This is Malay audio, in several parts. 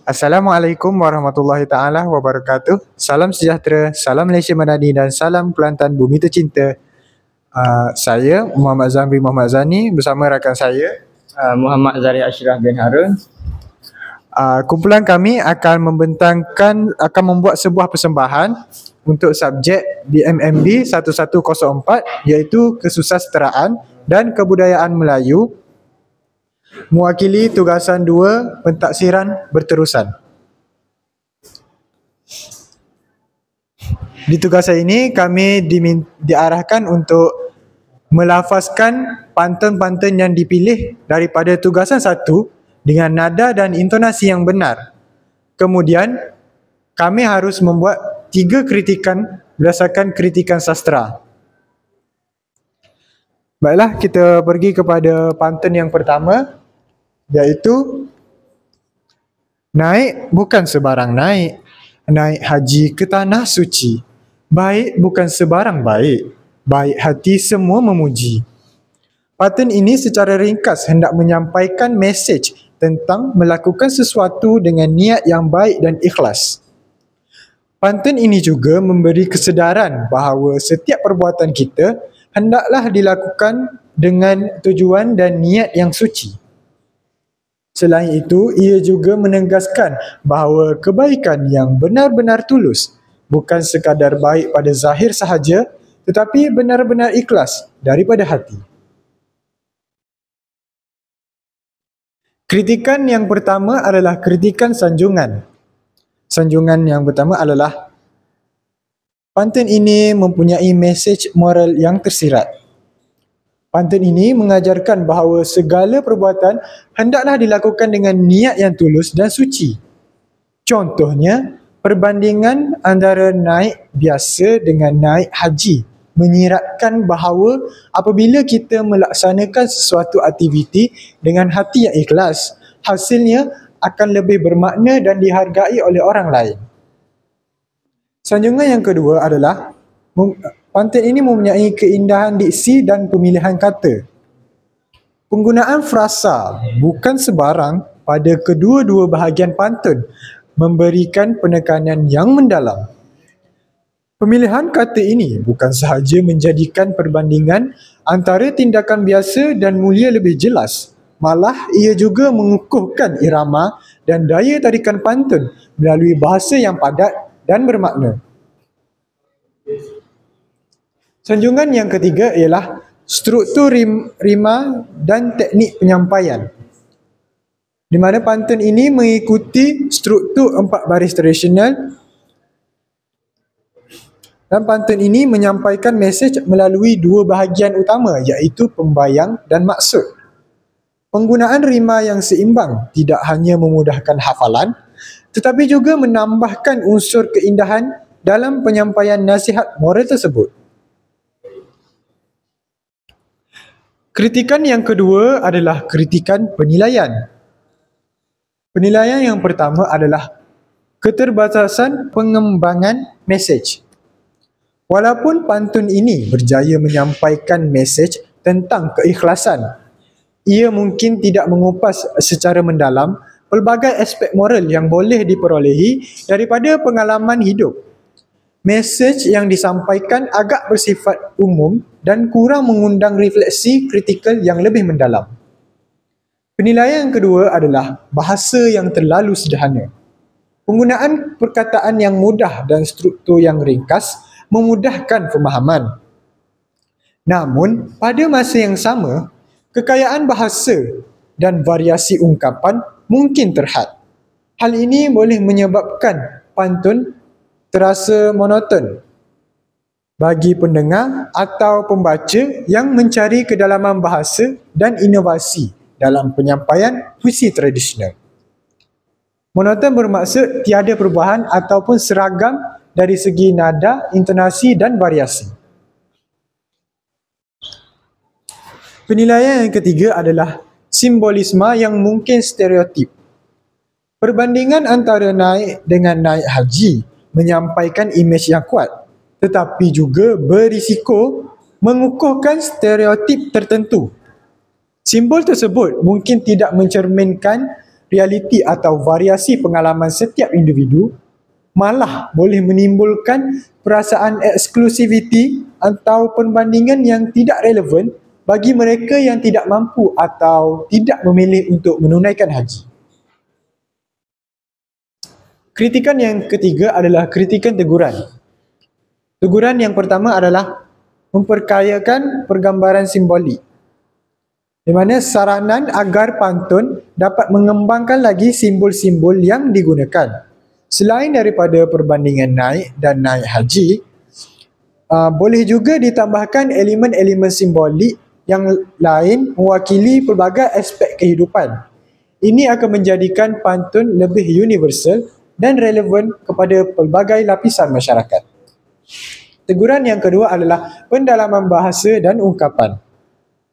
Assalamualaikum warahmatullahi taala wabarakatuh. Salam sejahtera, salam Malaysia Madani dan salam Kelantan Bumi Tercinta. Saya Muhammad Zamri Muhammad Zani bersama rakan saya Muhammad Zari Ashraf bin Harun. Kumpulan kami akan membuat sebuah persembahan untuk subjek BMMB 1104 iaitu Kesusasteraan dan Kebudayaan Melayu, mewakili tugasan 2 pentaksiran berterusan. Di tugasan ini kami diarahkan untuk melafazkan pantun-pantun yang dipilih daripada tugasan 1 dengan nada dan intonasi yang benar. Kemudian kami harus membuat 3 kritikan berdasarkan kritikan sastra. Baiklah, kita pergi kepada pantun yang pertama, iaitu naik bukan sebarang naik, naik haji ke tanah suci. Baik bukan sebarang baik, baik hati semua memuji. Pantun ini secara ringkas hendak menyampaikan mesej tentang melakukan sesuatu dengan niat yang baik dan ikhlas. Pantun ini juga memberi kesedaran bahawa setiap perbuatan kita hendaklah dilakukan dengan tujuan dan niat yang suci. Selain itu, ia juga menegaskan bahawa kebaikan yang benar-benar tulus bukan sekadar baik pada zahir sahaja, tetapi benar-benar ikhlas daripada hati. Kritikan yang pertama adalah kritikan sanjungan. Sanjungan yang pertama adalah pantun ini mempunyai mesej moral yang tersirat. Pantun ini mengajarkan bahawa segala perbuatan hendaklah dilakukan dengan niat yang tulus dan suci. Contohnya, perbandingan antara naik biasa dengan naik haji menyiratkan bahawa apabila kita melaksanakan sesuatu aktiviti dengan hati yang ikhlas, hasilnya akan lebih bermakna dan dihargai oleh orang lain. Sanjungan yang kedua adalah pantun ini mempunyai keindahan diksi dan pemilihan kata. Penggunaan frasa bukan sebarang pada kedua-dua bahagian pantun memberikan penekanan yang mendalam. Pemilihan kata ini bukan sahaja menjadikan perbandingan antara tindakan biasa dan mulia lebih jelas, malah ia juga mengukuhkan irama dan daya tarikan pantun melalui bahasa yang padat dan bermakna. Sanjungan yang ketiga ialah struktur rima dan teknik penyampaian, di mana pantun ini mengikuti struktur 4 baris tradisional dan pantun ini menyampaikan mesej melalui 2 bahagian utama iaitu pembayang dan maksud. Penggunaan rima yang seimbang tidak hanya memudahkan hafalan tetapi juga menambahkan unsur keindahan dalam penyampaian nasihat moral tersebut. Kritikan yang kedua adalah kritikan penilaian. Penilaian yang pertama adalah keterbatasan pengembangan mesej. Walaupun pantun ini berjaya menyampaikan mesej tentang keikhlasan, ia mungkin tidak mengupas secara mendalam pelbagai aspek moral yang boleh diperolehi daripada pengalaman hidup. Mesej yang disampaikan agak bersifat umum dan kurang mengundang refleksi kritikal yang lebih mendalam. Penilaian yang kedua adalah bahasa yang terlalu sederhana. Penggunaan perkataan yang mudah dan struktur yang ringkas memudahkan pemahaman. Namun, pada masa yang sama, kekayaan bahasa dan variasi ungkapan mungkin terhad. Hal ini boleh menyebabkan pantun terasa monoton bagi pendengar atau pembaca yang mencari kedalaman bahasa dan inovasi dalam penyampaian puisi tradisional. Monoton bermaksud tiada perubahan ataupun seragam dari segi nada, intonasi dan variasi. Penilaian yang ketiga adalah simbolisme yang mungkin stereotip. Perbandingan antara naik dengan naik haji menyampaikan imej yang kuat, tetapi juga berisiko mengukuhkan stereotip tertentu. Simbol tersebut mungkin tidak mencerminkan realiti atau variasi pengalaman setiap individu, malah boleh menimbulkan perasaan eksklusiviti atau perbandingan yang tidak relevan bagi mereka yang tidak mampu atau tidak memilih untuk menunaikan haji. Kritikan yang ketiga adalah kritikan teguran. Teguran yang pertama adalah memperkayakan pergambaran simbolik, di mana saranan agar pantun dapat mengembangkan lagi simbol-simbol yang digunakan. Selain daripada perbandingan naik dan naik haji, boleh juga ditambahkan elemen-elemen simbolik yang lain mewakili pelbagai aspek kehidupan. Ini akan menjadikan pantun lebih universal dan relevan kepada pelbagai lapisan masyarakat. Teguran yang kedua adalah pendalaman bahasa dan ungkapan.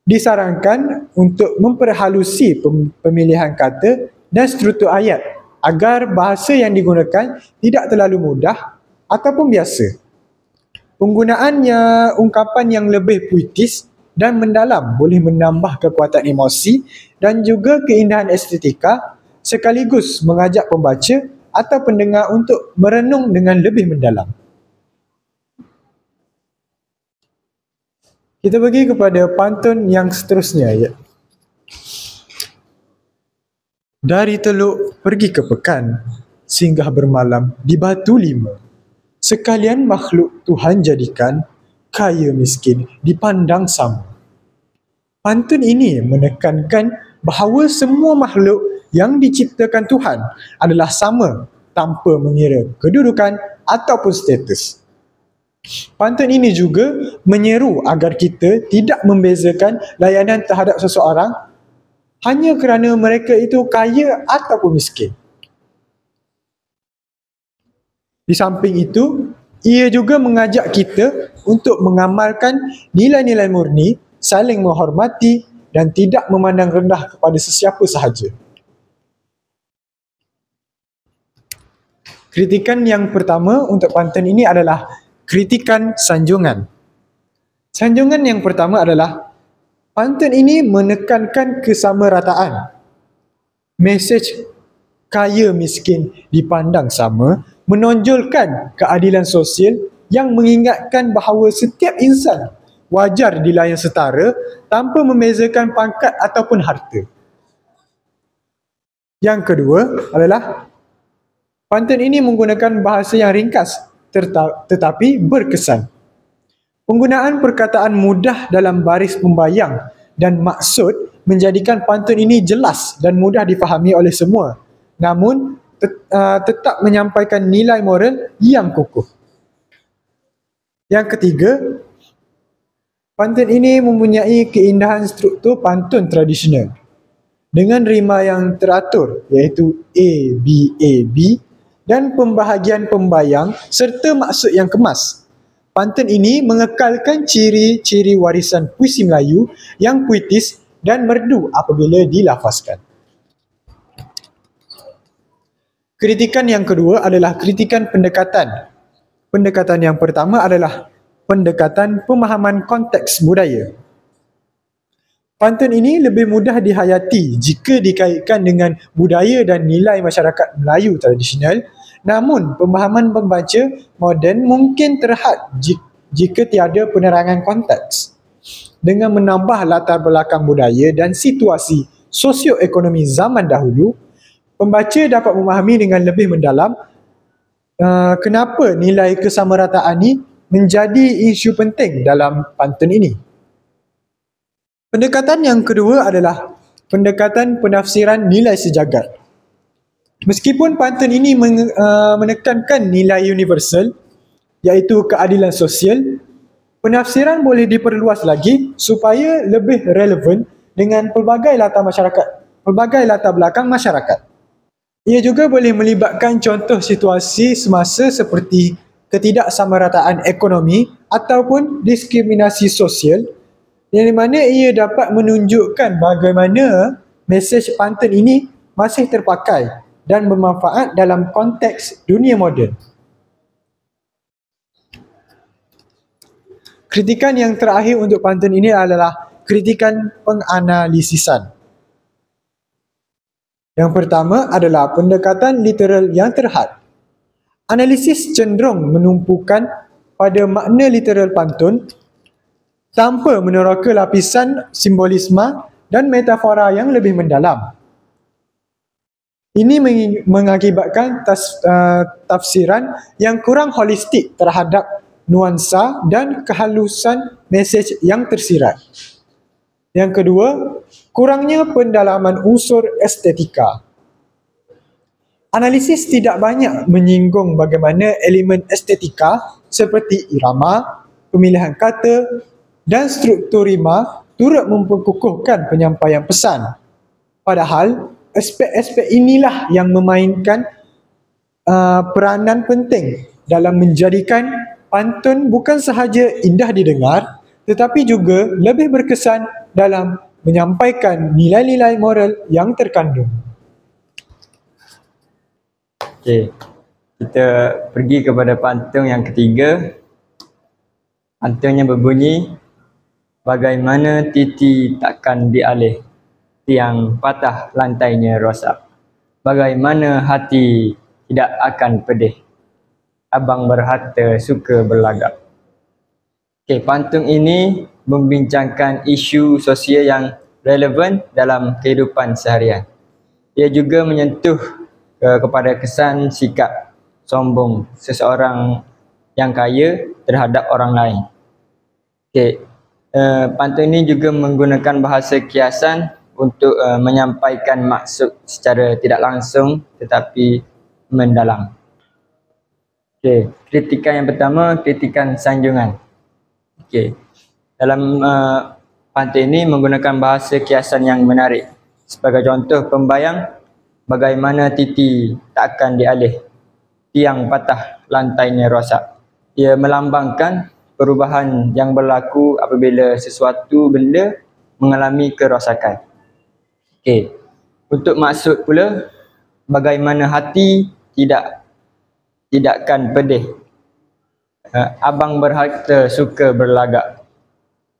Disarankan untuk memperhalusi pemilihan kata dan struktur ayat agar bahasa yang digunakan tidak terlalu mudah ataupun biasa. Penggunaannya ungkapan yang lebih puitis dan mendalam boleh menambah kekuatan emosi dan juga keindahan estetika, sekaligus mengajak pembaca atau pendengar untuk merenung dengan lebih mendalam. Kita pergi kepada pantun yang seterusnya, ya. Dari Teluk pergi ke Pekan, singgah bermalam di Batu Lima. Sekalian makhluk Tuhan jadikan, kaya miskin dipandang sama. Pantun ini menekankan bahawa semua makhluk yang diciptakan Tuhan adalah sama tanpa mengira kedudukan ataupun status. Pantun ini juga menyeru agar kita tidak membezakan layanan terhadap seseorang hanya kerana mereka itu kaya ataupun miskin. Di samping itu, ia juga mengajak kita untuk mengamalkan nilai-nilai murni, saling menghormati dan tidak memandang rendah kepada sesiapa sahaja. Kritikan yang pertama untuk pantun ini adalah kritikan sanjungan. Sanjungan yang pertama adalah pantun ini menekankan kesamarataan. Mesej kaya miskin dipandang sama menonjolkan keadilan sosial yang mengingatkan bahawa setiap insan wajar dilayan setara tanpa membezakan pangkat ataupun harta. Yang kedua adalah pantun ini menggunakan bahasa yang ringkas tetapi berkesan. Penggunaan perkataan mudah dalam baris pembayang dan maksud menjadikan pantun ini jelas dan mudah difahami oleh semua, namun tetap menyampaikan nilai moral yang kukuh. Yang ketiga, pantun ini mempunyai keindahan struktur pantun tradisional dengan rima yang teratur, iaitu A, B, A, B, dan pembahagian pembayang serta maksud yang kemas. Pantun ini mengekalkan ciri-ciri warisan puisi Melayu yang puitis dan merdu apabila dilafazkan. Kritikan yang kedua adalah kritikan pendekatan. Pendekatan yang pertama adalah pendekatan pemahaman konteks budaya. Pantun ini lebih mudah dihayati jika dikaitkan dengan budaya dan nilai masyarakat Melayu tradisional, namun pemahaman pembaca moden mungkin terhad jika tiada penerangan konteks. Dengan menambah latar belakang budaya dan situasi sosioekonomi zaman dahulu, pembaca dapat memahami dengan lebih mendalam kenapa nilai kesamarataan ini menjadi isu penting dalam pantun ini. Pendekatan yang kedua adalah pendekatan penafsiran nilai sejagat. Meskipun pantun ini menekankan nilai universal, iaitu keadilan sosial, penafsiran boleh diperluas lagi supaya lebih relevan dengan pelbagai latar belakang masyarakat. Ia juga boleh melibatkan contoh situasi semasa seperti ketidaksamarataan ekonomi ataupun diskriminasi sosial, yang mana ia dapat menunjukkan bagaimana mesej pantun ini masih terpakai dan bermanfaat dalam konteks dunia moden. Kritikan yang terakhir untuk pantun ini adalah kritikan penganalisisan. Yang pertama adalah pendekatan literal yang terhad. Analisis cenderung menumpukan pada makna literal pantun tanpa meneroka lapisan simbolisme dan metafora yang lebih mendalam. Ini mengakibatkan tafsiran yang kurang holistik terhadap nuansa dan kehalusan mesej yang tersirat. Yang kedua, kurangnya pendalaman unsur estetika. Analisis tidak banyak menyinggung bagaimana elemen estetika seperti irama, pemilihan kata dan struktur rima turut memperkukuhkan penyampaian pesan. Padahal, aspek-aspek inilah yang memainkan peranan penting dalam menjadikan pantun bukan sahaja indah didengar, tetapi juga lebih berkesan dalam menyampaikan nilai-nilai moral yang terkandung. Okey, kita pergi kepada pantun yang ketiga. Pantunnya berbunyi, bagaimana titi takkan dialih, tiang patah lantainya rosak. Bagaimana hati tidak akan pedih, abang berharta suka berlagak. Okey, pantun ini membincangkan isu sosial yang relevan dalam kehidupan seharian. Ia juga menyentuh kepada kesan sikap sombong seseorang yang kaya terhadap orang lain. Okey, pantun ini juga menggunakan bahasa kiasan untuk menyampaikan maksud secara tidak langsung tetapi mendalam. Okey, kritikan yang pertama, kritikan sanjungan. Okey, dalam pantun ini menggunakan bahasa kiasan yang menarik. Sebagai contoh pembayang, bagaimana titi tak akan dialih, tiang patah lantainya rosak. Ia melambangkan perubahan yang berlaku apabila sesuatu benda mengalami kerosakan. Okey, untuk maksud pula, bagaimana hati tidakkan pedih, abang berharta suka berlagak.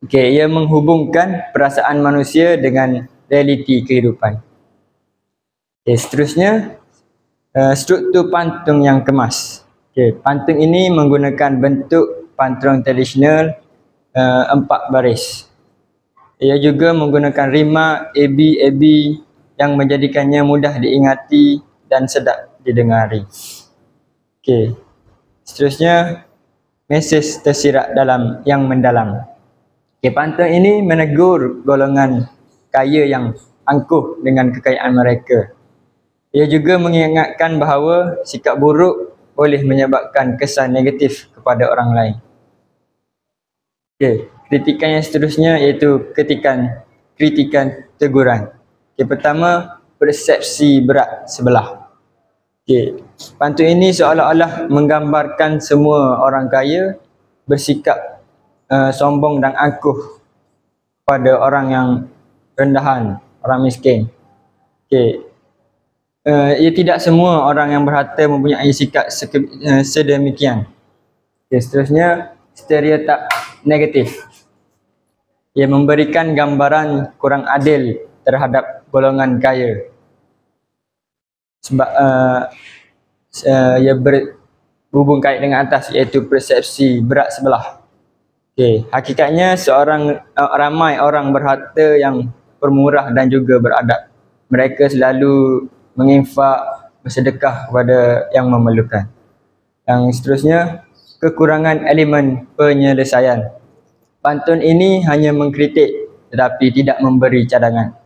Okey, ia menghubungkan perasaan manusia dengan realiti kehidupan. Okay, seterusnya, struktur pantun yang kemas. Okay, pantun ini menggunakan bentuk pantun tradisional 4 baris. Ia juga menggunakan rima AB yang menjadikannya mudah diingati dan sedap didengari. Okay, seterusnya, mesej tersirat dalam yang mendalam. Okay, pantun ini menegur golongan kaya yang angkuh dengan kekayaan mereka. Ia juga mengingatkan bahawa sikap buruk boleh menyebabkan kesan negatif kepada orang lain. Okey, kritikan yang seterusnya iaitu kritikan teguran. Okey, pertama, persepsi berat sebelah. Okey, pantun ini seolah-olah menggambarkan semua orang kaya bersikap sombong dan angkuh pada orang yang rendahan, orang miskin. Okey, ia tidak semua orang yang berharta mempunyai sikap sedemikian. Okay, seterusnya, stereotip negatif. Ia memberikan gambaran kurang adil terhadap golongan kaya. Sebab ia berhubung kait dengan atas iaitu persepsi berat sebelah. Okay, hakikatnya ramai orang berharta yang pemurah dan juga beradab. Mereka selalu menginfak, bersedekah kepada yang memerlukan. Yang seterusnya, kekurangan elemen penyelesaian. Pantun ini hanya mengkritik tetapi tidak memberi cadangan.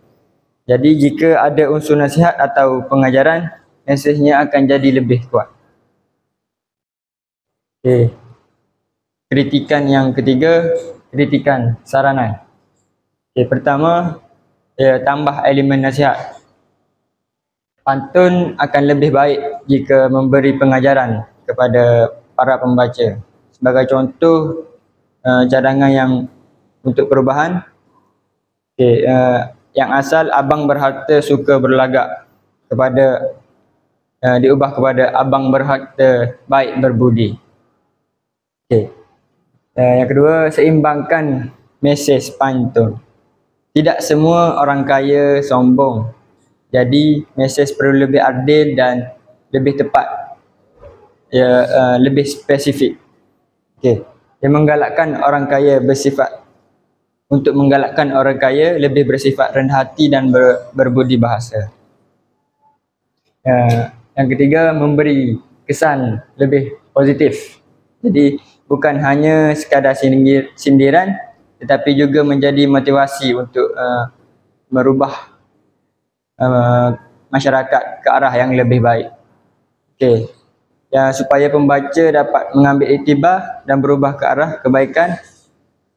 Jadi jika ada unsur nasihat atau pengajaran, mesejnya akan jadi lebih kuat. Okay. Kritikan yang ketiga, kritikan saranan. Okay, pertama, tambah elemen nasihat. Pantun akan lebih baik jika memberi pengajaran kepada para pembaca. Sebagai contoh, cadangan yang untuk perubahan, okay, yang asal abang berharta suka berlagak kepada diubah kepada abang berharta baik berbudi. Okay. Yang kedua, seimbangkan mesej pantun. Tidak semua orang kaya sombong. Jadi mesej perlu lebih adil dan lebih tepat, lebih spesifik. Okey. Dia menggalakkan orang kaya lebih bersifat rendah hati dan berbudi bahasa. Yang ketiga, memberi kesan lebih positif. Jadi bukan hanya sekadar sindiran, tetapi juga menjadi motivasi untuk merubah masyarakat ke arah yang lebih baik. Okey. Supaya pembaca dapat mengambil iktibar dan berubah ke arah kebaikan.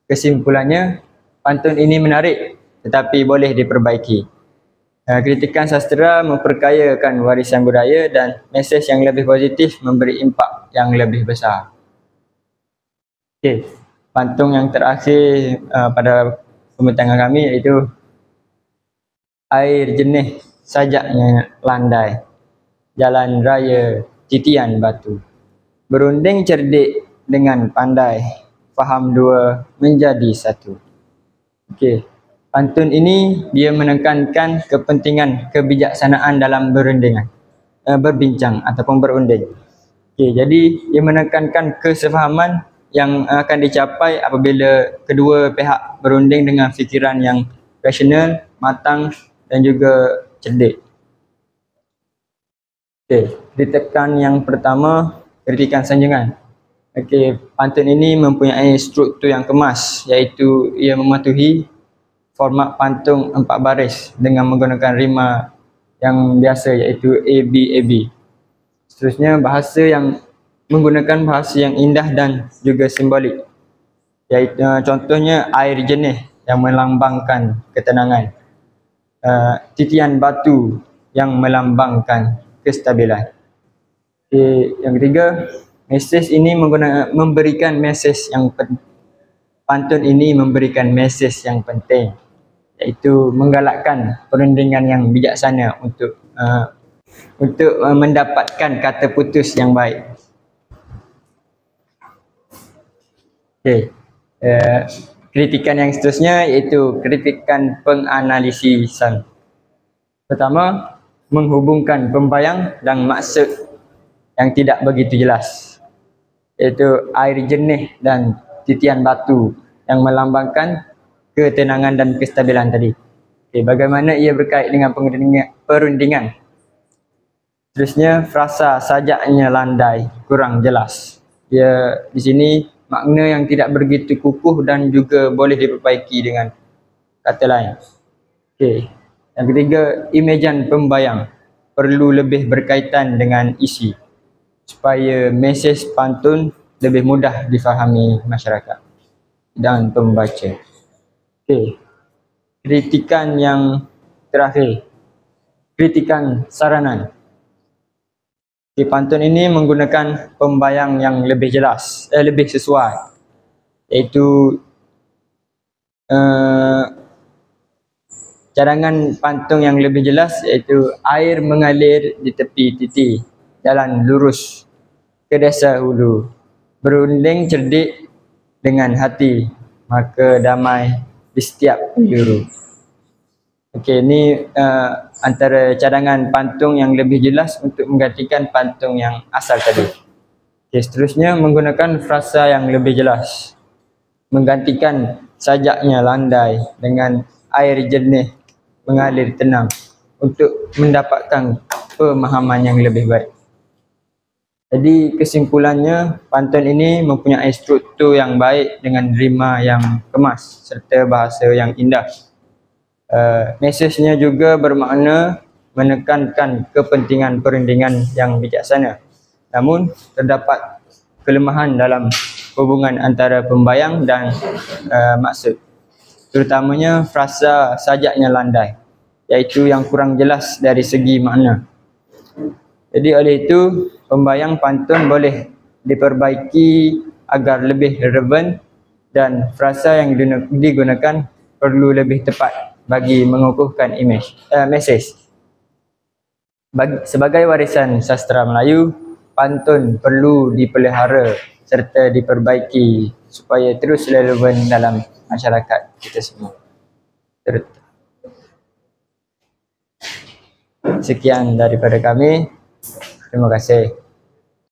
Kesimpulannya, pantun ini menarik tetapi boleh diperbaiki. Kritikan sastera memperkayakan warisan budaya dan mesej yang lebih positif memberi impak yang lebih besar. Okey. Pantun yang terakhir pada pembentangan kami iaitu air jernih sajaknya landai, jalan raya titian batu. Berunding cerdik dengan pandai, faham dua menjadi satu. Okey. Pantun ini dia menekankan kepentingan kebijaksanaan dalam berbincang ataupun berunding. Okey, jadi dia menekankan kesefahaman yang akan dicapai apabila kedua pihak berunding dengan fikiran yang rasional, matang dan juga cerdik. Okey, ditekan yang pertama, kritikan sanjungan. Okey, pantun ini mempunyai struktur yang kemas, iaitu ia mematuhi format pantun 4 baris dengan menggunakan rima yang biasa, iaitu ABAB. Seterusnya, menggunakan bahasa yang indah dan juga simbolik, iaitu contohnya air jernih yang melambangkan ketenangan, titian batu yang melambangkan kestabilan. Yang ketiga, pantun ini memberikan mesej yang penting, iaitu menggalakkan perundingan yang bijaksana untuk mendapatkan kata putus yang baik. Okey. Kritikan yang seterusnya iaitu kritikan penganalisisan. Pertama, menghubungkan pembayang dan maksud yang tidak begitu jelas, iaitu air jernih dan titian batu yang melambangkan ketenangan dan kestabilan tadi. Okay, bagaimana ia berkait dengan perundingan? Terusnya, frasa sajaknya landai kurang jelas. Di sini makna yang tidak begitu kukuh dan juga boleh diperbaiki dengan kata lain. Okay. Yang ketiga, imejan pembayang perlu lebih berkaitan dengan isi supaya mesej pantun lebih mudah difahami masyarakat dan pembaca. Okey. Kritikan yang terakhir, kritikan saranan. Pantun ini menggunakan pembayang yang lebih jelas, lebih sesuai, iaitu cadangan pantun yang lebih jelas iaitu air mengalir di tepi titi, jalan lurus ke desa hulu, berunding cerdik dengan hati, maka damai di setiap penjuru. Okey, ini antara cadangan pantun yang lebih jelas untuk menggantikan pantun yang asal tadi. Okey, seterusnya menggunakan frasa yang lebih jelas, menggantikan sajaknya landai dengan air jernih mengalir tenang untuk mendapatkan pemahaman yang lebih baik. Jadi kesimpulannya, pantun ini mempunyai struktur yang baik dengan rima yang kemas serta bahasa yang indah. Mesejnya juga bermakna menekankan kepentingan perundingan yang bijaksana. Namun terdapat kelemahan dalam hubungan antara pembayang dan maksud, terutamanya frasa sajaknya landai, iaitu yang kurang jelas dari segi makna. Jadi oleh itu, pembayang pantun boleh diperbaiki agar lebih relevan dan frasa yang digunakan perlu lebih tepat bagi mengukuhkan mesej. Sebagai warisan sastra Melayu, pantun perlu dipelihara serta diperbaiki supaya terus relevan dalam masyarakat kita semua. Sekian daripada kami. Terima kasih.